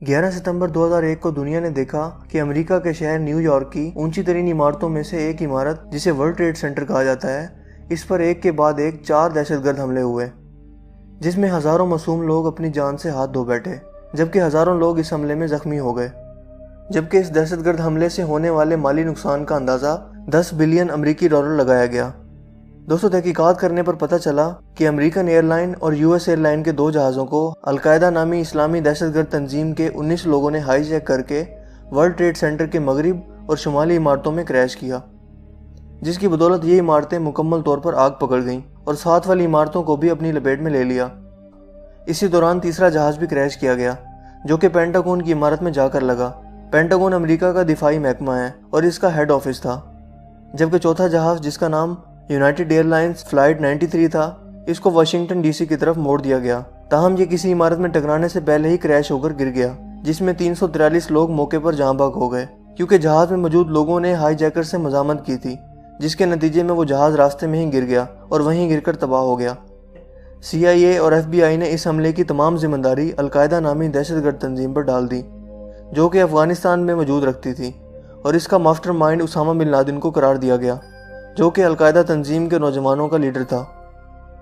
11 सितंबर 2001 को दुनिया ने देखा कि अमेरिका के शहर न्यूयॉर्क की ऊंची तरीन इमारतों में से एक इमारत जिसे वर्ल्ड ट्रेड सेंटर कहा जाता है, इस पर एक के बाद एक 4 दहशतगर्द हमले हुए, जिसमें हज़ारों मासूम लोग अपनी जान से हाथ धो बैठे, जबकि हज़ारों लोग इस हमले में जख्मी हो गए। जबकि इस दहशतगर्द हमले से होने वाले माली नुकसान का अंदाज़ा 10 बिलियन अमरीकी डॉलर लगाया गया। दोस्तों, तहकीकात करने पर पता चला कि अमेरिकन एयरलाइन और यूएस एयरलाइन के 2 जहाज़ों को अलकायदा नामी इस्लामी दहशतगर्द तंजीम के 19 लोगों ने हाईजैक करके वर्ल्ड ट्रेड सेंटर के मगरिब और शुमाली इमारतों में क्रैश किया, जिसकी बदौलत ये इमारतें मुकम्मल तौर पर आग पकड़ गईं और साथ वाली इमारतों को भी अपनी लपेट में ले लिया। इसी दौरान तीसरा जहाज़ भी क्रैश किया गया, जो कि पेंटागन की इमारत में जाकर लगा। पेंटागन अमेरिका का दिफाई महकमा है और इसका हेड ऑफिस था। जबकि चौथा जहाज़, जिसका नाम यूनाइटेड एयरलाइंस फ्लाइट 93 था, इसको वाशिंगटन डीसी की तरफ मोड़ दिया गया। ताहम ये किसी इमारत में टकराने से पहले ही क्रैश होकर गिर गया, जिसमें 343 लोग मौके पर जाँ बहक हो गए, क्योंकि जहाज़ में मौजूद लोगों ने हाईजैकर से मजामत की थी, जिसके नतीजे में वो जहाज़ रास्ते में ही गिर गया और वहीं गिरकर तबाह हो गया। CIA और FBI ने इस हमले की तमाम जिम्मेदारी अलकायदा नामी दहशतगर्द तंजीम पर डाल दी, जो कि अफगानिस्तान में मौजूद रखती थी, और इसका मास्टरमाइंड उसामा बिन लादेन को करार दिया गया, जो कि अलकायदा तंजीम के नौजवानों का लीडर था।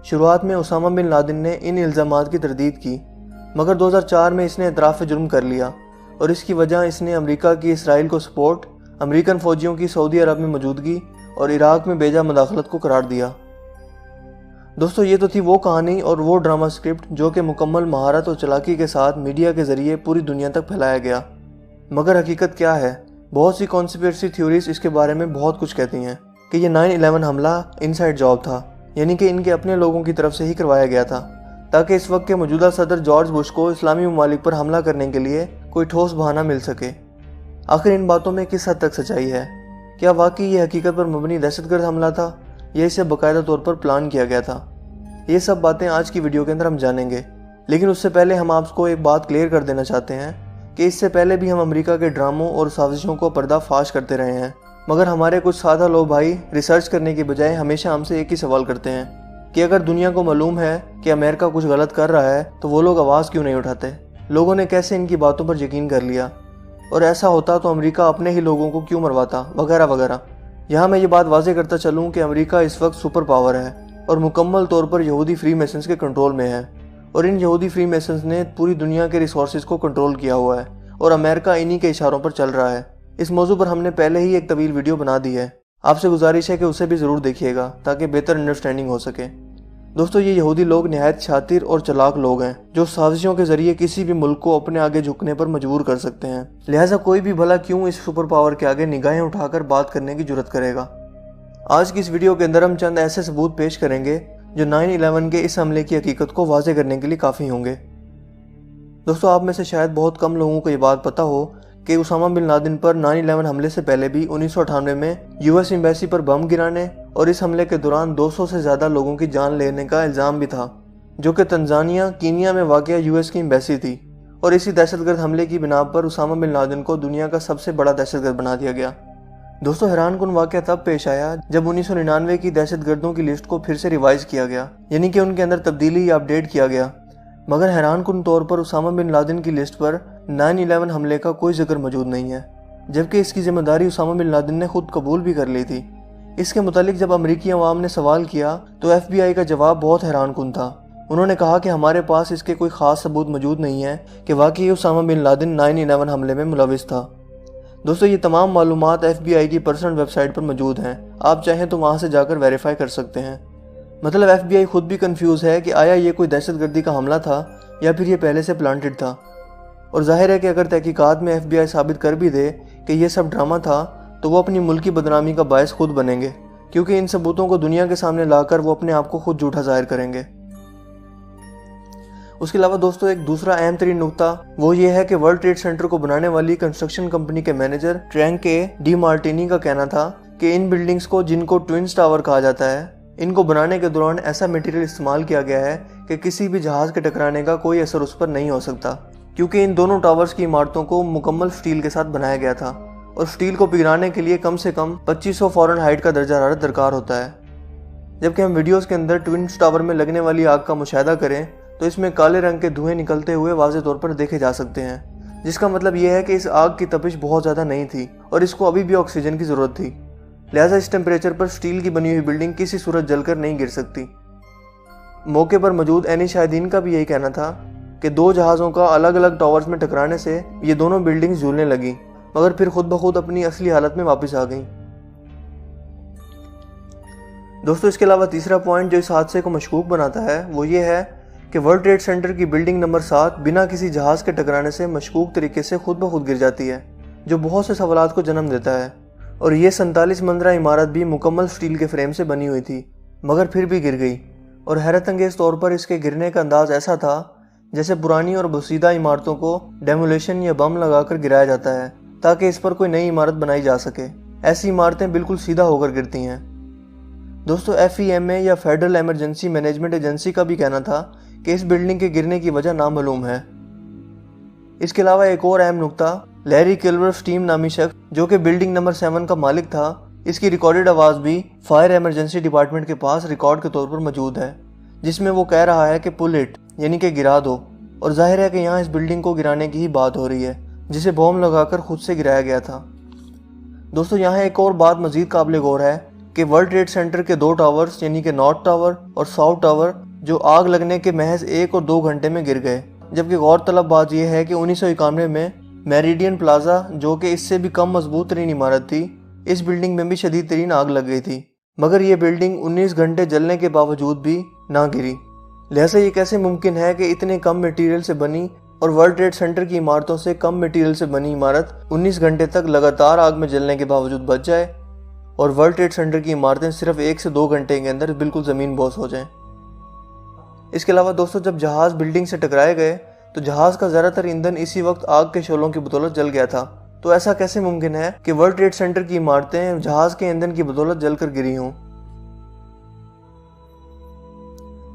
शुरुआत में उसामा बिन लादेन ने इन इल्ज़ामात की तरदीद की, मगर 2004 में इसने इतराफ़ जुर्म कर लिया, और इसकी वजह इसने अमेरिका की इसराइल को सपोर्ट, अमेरिकन फ़ौजियों की सऊदी अरब में मौजूदगी और इराक में बेजा मुदाखलत को करार दिया। दोस्तों, ये तो थी वो कहानी और वो ड्रामा स्क्रिप्ट जो कि मुकम्मल महारत और चालाकी के साथ मीडिया के ज़रिए पूरी दुनिया तक फैलाया गया। मगर हकीकत क्या है? बहुत सी कॉन्स्पिरेसी थ्योरीज इसके बारे में बहुत कुछ कहती हैं कि ये 9/11 हमला इनसाइड जॉब था, यानी कि इनके अपने लोगों की तरफ से ही करवाया गया था, ताकि इस वक्त के मौजूदा सदर जॉर्ज बुश को इस्लामी ममालिक पर हमला करने के लिए कोई ठोस बहाना मिल सके। आखिर इन बातों में किस हद तक सच्चाई है? क्या वाकई ये हकीकत पर मबनी दहशतगर्द हमला था या इसे बाकायदा तौर पर प्लान किया गया था? ये सब बातें आज की वीडियो के अंदर हम जानेंगे, लेकिन उससे पहले हम आपको एक बात क्लियर कर देना चाहते हैं कि इससे पहले भी हम अमेरिका के ड्रामों और साजिशों को पर्दाफाश करते रहे हैं, मगर हमारे कुछ सादा लोग भाई रिसर्च करने के बजाय हमेशा हमसे एक ही सवाल करते हैं कि अगर दुनिया को मालूम है कि अमेरिका कुछ गलत कर रहा है तो वो लोग आवाज़ क्यों नहीं उठाते? लोगों ने कैसे इनकी बातों पर यकीन कर लिया? और ऐसा होता तो अमेरिका अपने ही लोगों को क्यों मरवाता, वगैरह वगैरह। यहाँ मैं ये बात वाज़ेह करता चलूँ कि अमेरिका इस वक्त सुपर पावर है और मुकम्मल तौर पर यहूदी फ्री मेसन्स के कंट्रोल में है, और इन यहूदी फ्री मेसन्स ने पूरी दुनिया के रिसोर्सेज को कंट्रोल किया हुआ है और अमेरिका इन्हीं के इशारों पर चल रहा है। इस मौजू पर हमने पहले ही एक तवील वीडियो बना दी है, आपसे गुजारिश है कि उसे भी ज़रूर देखिएगा ताकि बेहतर अंडरस्टैंडिंग हो सके। दोस्तों, ये यहूदी लोग निहायत शातिर और चालाक लोग हैं जो साजिशों के जरिए किसी भी मुल्क को अपने आगे झुकने पर मजबूर कर सकते हैं। लिहाजा कोई भी भला क्यों इस सुपर पावर के आगे निगाहें उठाकर बात करने की जुर्रत करेगा। आज की इस वीडियो के अंदर हम चंद ऐसे सबूत पेश करेंगे जो 9/11 के इस हमले की हकीकत को वाज़ेह करने के लिए काफ़ी होंगे। दोस्तों, आप में से शायद बहुत कम लोगों को ये बात पता हो कि उसामा बिन लादेन पर 9/11 हमले से पहले भी 1998 में यूएस एम्बेसी पर बम गिराने और इस हमले के दौरान 200 से ज़्यादा लोगों की जान लेने का इल्ज़ाम भी था, जो कि तंजानिया कीनिया में वाक़या यूएस की एम्बेसी थी। और इसी दहशतगर्द हमले की बिना पर उसामा बिन लादेन को दुनिया का सबसे बड़ा दहशतगर्द बना दिया गया। दोस्तों, हैरानकुन वाक़या तब पेश आया जब 1999 की दहशतगर्दों की लिस्ट को फिर से रिवाइज किया गया, यानी कि उनके अंदर तब्दीली या अपडेट किया गया। मगर हैरानकुन तौर पर उसामा बिन लादेन की लिस्ट पर 9/11 हमले का कोई जिक्र मौजूद नहीं है, जबकि इसकी जिम्मेदारी उसामा बिन लादेन ने खुद कबूल भी कर ली थी। इसके मुतालिक जब अमरीकी अवाम ने सवाल किया तो FBI का जवाब बहुत हैरानकुन था। उन्होंने कहा कि हमारे पास इसके कोई ख़ास सबूत मौजूद नहीं है कि वाकई उसामा बिन लादेन 9/11 हमले में मुलविस था। दोस्तों, ये तमाम मालूमात FBI की पर्सनल वेबसाइट पर मौजूद हैं, आप चाहें तो वहाँ से जाकर वेरीफाई कर सकते हैं। मतलब FBI खुद भी कंफ्यूज है कि आया ये कोई दहशतगर्दी का हमला था या फिर ये पहले से प्लांटेड था। और जाहिर है कि अगर तहकीकात में FBI साबित कर भी दे कि ये सब ड्रामा था तो वो अपनी मुल्की बदनामी का बायस खुद बनेंगे, क्योंकि इन सबूतों को दुनिया के सामने लाकर वो अपने आप को खुद झूठा जाहिर करेंगे। उसके अलावा दोस्तों, एक दूसरा अहम तरीन नुकता वो ये है कि वर्ल्ड ट्रेड सेंटर को बनाने वाली कंस्ट्रक्शन कंपनी के मैनेजर ट्रैंके डी मार्टिनी का कहना था कि इन बिल्डिंग्स को, जिनको ट्विन्स टावर कहा जाता है, इनको बनाने के दौरान ऐसा मटेरियल इस्तेमाल किया गया है कि किसी भी जहाज़ के टकराने का कोई असर उस पर नहीं हो सकता, क्योंकि इन दोनों टावर्स की इमारतों को मुकम्मल स्टील के साथ बनाया गया था और स्टील को पिघलाने के लिए कम से कम 2500 फ़ारेनहाइट का दर्जा हरारत दरकार होता है। जबकि हम वीडियोस के अंदर ट्विन्स टावर में लगने वाली आग का मुशाहिदा करें तो इसमें काले रंग के धुएं निकलते हुए वाज़ेह तौर पर देखे जा सकते हैं, जिसका मतलब यह है कि इस आग की तपिश बहुत ज़्यादा नहीं थी और इसको अभी भी ऑक्सीजन की ज़रूरत थी। लिहाजा इस टेम्परेचर पर स्टील की बनी हुई बिल्डिंग किसी सूरत जलकर नहीं गिर सकती। मौके पर मौजूद एनी शाहिदीन का भी यही कहना था कि 2 जहाज़ों का अलग अलग टावर्स में टकराने से ये दोनों बिल्डिंग्स झूलने लगी, मगर फिर खुद ब खुद अपनी असली हालत में वापस आ गईं। दोस्तों, इसके अलावा तीसरा पॉइंट जो इस हादसे को मशकूक बनाता है वो ये है कि वर्ल्ड ट्रेड सेंटर की बिल्डिंग नंबर 7 बिना किसी जहाज़ के टकराने से मशकूक तरीके से खुद ब खुद गिर जाती है, जो बहुत से सवालात को जन्म देता है। और ये 47 मंजिला इमारत भी मुकम्मल स्टील के फ्रेम से बनी हुई थी, मगर फिर भी गिर गई। और हैरत अंगेज़ तौर पर इसके गिरने का अंदाज ऐसा था जैसे पुरानी और बसीदा इमारतों को डेमोलेशन या बम लगाकर गिराया जाता है ताकि इस पर कोई नई इमारत बनाई जा सके। ऐसी इमारतें बिल्कुल सीधा होकर गिरती हैं। दोस्तों, FEMA या फेडरल इमरजेंसी मैनेजमेंट एजेंसी का भी कहना था कि इस बिल्डिंग के गिरने की वजह नामालूम है। इसके अलावा एक और अहम नुकता, लैरी किल्वरस्टीम नामी शख्स जो कि बिल्डिंग नंबर 7 का मालिक था, इसकी रिकॉर्डेड आवाज़ भी फायर इमरजेंसी डिपार्टमेंट के पास रिकॉर्ड के तौर पर मौजूद है, जिसमें वो कह रहा है कि पुल इट, यानी कि गिरा दो। और जाहिर है कि यहाँ इस बिल्डिंग को गिराने की ही बात हो रही है, जिसे बॉम्ब लगाकर खुद से गिराया गया था। दोस्तों, यहाँ एक और बात मजीद काबिल गौर है कि वर्ल्ड ट्रेड सेंटर के 2 टावर्स यानी कि नॉर्थ टावर और साउथ टावर जो आग लगने के महज 1 और 2 घंटे में गिर गए। जबकि गौरतलब बात यह है कि 1991 में मेरिडियन प्लाजा, जो कि इससे भी कम मजबूत तरीन इमारत थी, इस बिल्डिंग में भी शदीद तरीन आग लग गई थी, मगर यह बिल्डिंग 19 घंटे जलने के बावजूद भी ना गिरी। लिहाजा ये कैसे मुमकिन है कि इतने कम मटेरियल से बनी और वर्ल्ड ट्रेड सेंटर की इमारतों से कम मटेरियल से बनी इमारत 19 घंटे तक लगातार आग में जलने के बावजूद बच जाए और वर्ल्ड ट्रेड सेंटर की इमारतें सिर्फ 1 से 2 घंटे के अंदर बिल्कुल ज़मीन बोस हो जाएं। इसके अलावा दोस्तों, जब जहाज़ बिल्डिंग से टकराए गए तो जहाज़ का ज़्यादातर ईंधन इसी वक्त आग के शोलों की बदौलत जल गया था। तो ऐसा कैसे मुमकिन है कि वर्ल्ड ट्रेड सेंटर की इमारतें जहाज़ के ईंधन की बदौलत जलकर गिरी हों?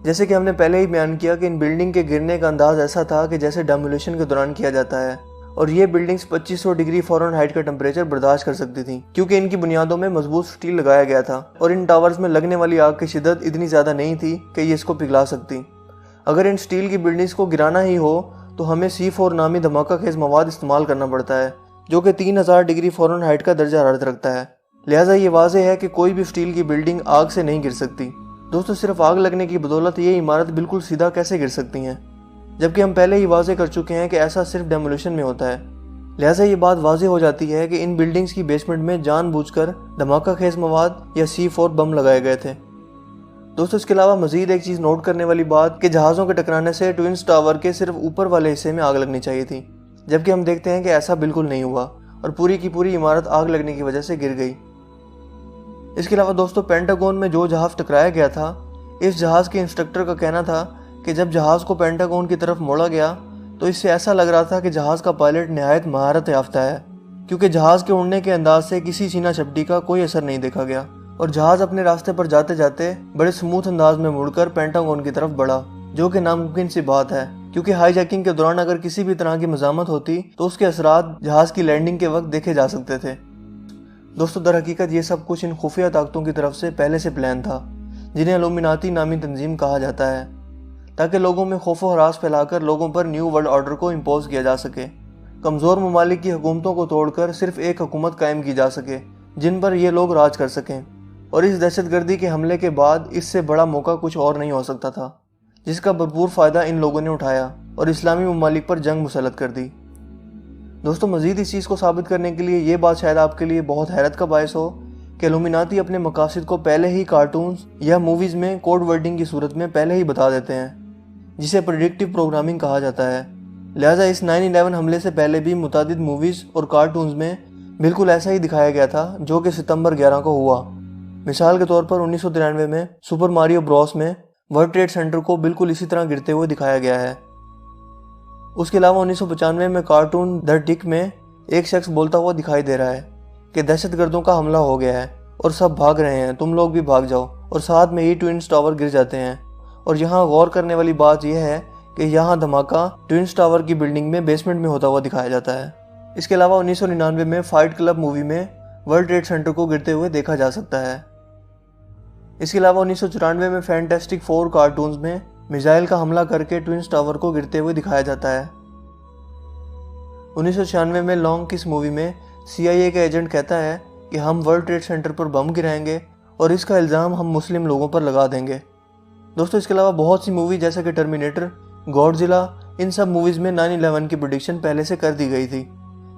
जैसे कि हमने पहले ही बयान किया कि इन बिल्डिंग के गिरने का अंदाज ऐसा था कि जैसे डेमोलेशन के दौरान किया जाता है, और ये बिल्डिंग्स 2500 डिग्री फ़ारेनहाइट का टेम्परेचर बर्दाश्त कर सकती थी, क्योंकि इनकी बुनियादों में मजबूत स्टील लगाया गया था और इन टावर्स में लगने वाली आग की शिद्दत इतनी ज़्यादा नहीं थी कि ये इसको पिघला सकती। अगर इन स्टील की बिल्डिंग्स को गिराना ही हो तो हमें C4 नामी धमाका खेज मवाद इस्तेमाल करना पड़ता है, जो कि 3000 डिग्री फ़ारेनहाइट का दर्जा हरारत रखता है। लिहाजा ये वाज़ेह है कि कोई भी स्टील की बिल्डिंग आग से नहीं गिर सकती। दोस्तों, सिर्फ आग लगने की बदौलत ये इमारत बिल्कुल सीधा कैसे गिर सकती हैं, जबकि हम पहले ही वाज़ेह कर चुके हैं कि ऐसा सिर्फ डेमोलेशन में होता है। लिहाजा ये बात वाज़ेह हो जाती है कि इन बिल्डिंग्स की बेसमेंट में जानबूझकर धमाका खेज मवाद या C4 बम लगाए गए थे। दोस्तों, इसके अलावा मजीद एक चीज़ नोट करने वाली बात कि जहाज़ों के टकराने से ट्विन्स टावर के सिर्फ ऊपर वाले हिस्से में आग लगनी चाहिए थी, जबकि हम देखते हैं कि ऐसा बिल्कुल नहीं हुआ और पूरी की पूरी इमारत आग लगने की वजह से गिर गई। इसके अलावा दोस्तों, पेंटागन में जो जहाज़ टकराया गया था, इस जहाज़ के इंस्ट्रक्टर का कहना था कि जब जहाज़ को पेंटागन की तरफ मोड़ा गया तो इससे ऐसा लग रहा था कि जहाज़ का पायलट निहायत महारत याफ्ता है, क्योंकि जहाज़ के उड़ने के अंदाज से किसी सीना झपटी का कोई असर नहीं देखा गया और जहाज़ अपने रास्ते पर जाते जाते बड़े स्मूथ अंदाज में मुड़कर पेंटागन की तरफ बढ़ा, जो कि नामुमकिन सी बात है, क्योंकि हाईजैकिंग के दौरान अगर किसी भी तरह की मज़ामत होती तो उसके असरात जहाज़ की लैंडिंग के वक्त देखे जा सकते थे। दोस्तों, दर हकीकत ये सब कुछ इन खुफिया ताकतों की तरफ से पहले से प्लान था, जिन्हें इल्यूमिनाती नामी तंजीम कहा जाता है, ताकि लोगों में खौफ व हरास फैलाकर लोगों पर न्यू वर्ल्ड ऑर्डर को इम्पोज किया जा सके। कमज़ोर ममालिक की हुकूमतों को तोड़कर सिर्फ एक हुकूमत कायम की जा सके जिन पर ये लोग राज कर सकें। और इस दहशतगर्दी के हमले के बाद इससे बड़ा मौका कुछ और नहीं हो सकता था, जिसका भरपूर फ़ायदा इन लोगों ने उठाया और इस्लामी ममालिक पर जंग मुसल्लत कर दी। दोस्तों, मज़ीद इस चीज़ को साबित करने के लिए ये बात शायद आपके लिए बहुत हैरत का बायस हो कि इल्यूमिनाती अपने मकासद को पहले ही कार्टून्स या मूवीज़ में कोड वर्डिंग की सूरत में पहले ही बता देते हैं, जिसे प्रेडिक्टिव प्रोग्रामिंग कहा जाता है। लिहाजा इस 9/11 हमले से पहले भी मुतादिद मूवीज़ और कार्टून्स में बिल्कुल ऐसा ही दिखाया गया था जो कि सितंबर 11 को हुआ। मिसाल के तौर पर 1993 में सुपर मारियो ब्रॉस में वर्ल्ड ट्रेड सेंटर को बिल्कुल इसी तरह गिरते हुए दिखाया गया है। उसके अलावा 1995 में कार्टून द टिक में एक शख्स बोलता हुआ दिखाई दे रहा है कि दहशतगर्दों का हमला हो गया है और सब भाग रहे हैं, तुम लोग भी भाग जाओ, और साथ में ही ट्विन्स टावर गिर जाते हैं। और यहाँ गौर करने वाली बात यह है कि यहाँ धमाका ट्विन्स टावर की बिल्डिंग में बेसमेंट में होता हुआ दिखाया जाता है। इसके अलावा 1999 में फाइट क्लब मूवी में वर्ल्ड ट्रेड सेंटर को गिरते हुए देखा जा सकता है। इसके अलावा 1994 में फैंटास्टिक 4 कार्टून्स में मिसाइल का हमला करके ट्विन्स टावर को गिरते हुए दिखाया जाता है। 1996 में लॉन्ग की इस मूवी में CIA का एजेंट कहता है कि हम वर्ल्ड ट्रेड सेंटर पर बम गिराएंगे और इसका इल्ज़ाम हम मुस्लिम लोगों पर लगा देंगे। दोस्तों, इसके अलावा बहुत सी मूवी जैसे कि टर्मिनेटर, गॉडजिला, इन सब मूवीज़ में 9/11 की प्रेडिक्शन पहले से कर दी गई थी,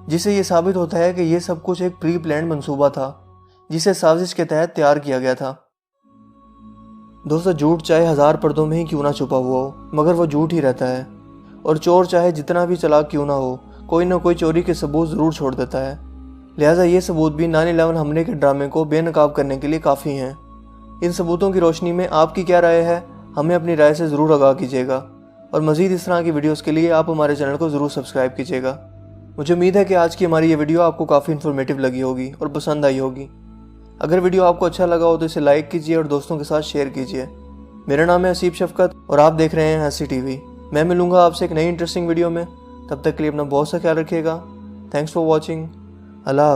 जिससे ये साबित होता है कि ये सब कुछ एक प्री प्लान्ड मंसूबा था जिसे साजिश के तहत तैयार किया गया था। दोस्तों, झूठ चाहे 1000 पर्दों में ही क्यों ना छुपा हुआ हो, मगर वो झूठ ही रहता है, और चोर चाहे जितना भी चालाक क्यों ना हो, कोई ना कोई चोरी के सबूत ज़रूर छोड़ देता है। लिहाजा ये सबूत भी 9/11 हमले के ड्रामे को बेनकाब करने के लिए काफ़ी हैं। इन सबूतों की रोशनी में आपकी क्या राय है, हमें अपनी राय से ज़रूर आगाह कीजिएगा, और मज़ीद इस तरह की वीडियोज़ के लिए आप हमारे चैनल को ज़रूर सब्सक्राइब कीजिएगा। मुझे उम्मीद है कि आज की हमारी ये वीडियो आपको काफ़ी इन्फॉर्मेटिव लगी होगी और पसंद आई होगी। अगर वीडियो आपको अच्छा लगा हो तो इसे लाइक कीजिए और दोस्तों के साथ शेयर कीजिए। मेरा नाम है हसीब शफकत और आप देख रहे हैं हंसी टीवी। मैं मिलूंगा आपसे एक नई इंटरेस्टिंग वीडियो में। तब तक के लिए अपना बहुत सा ख्याल रखिएगा। Thanks for watching. अल्लाह।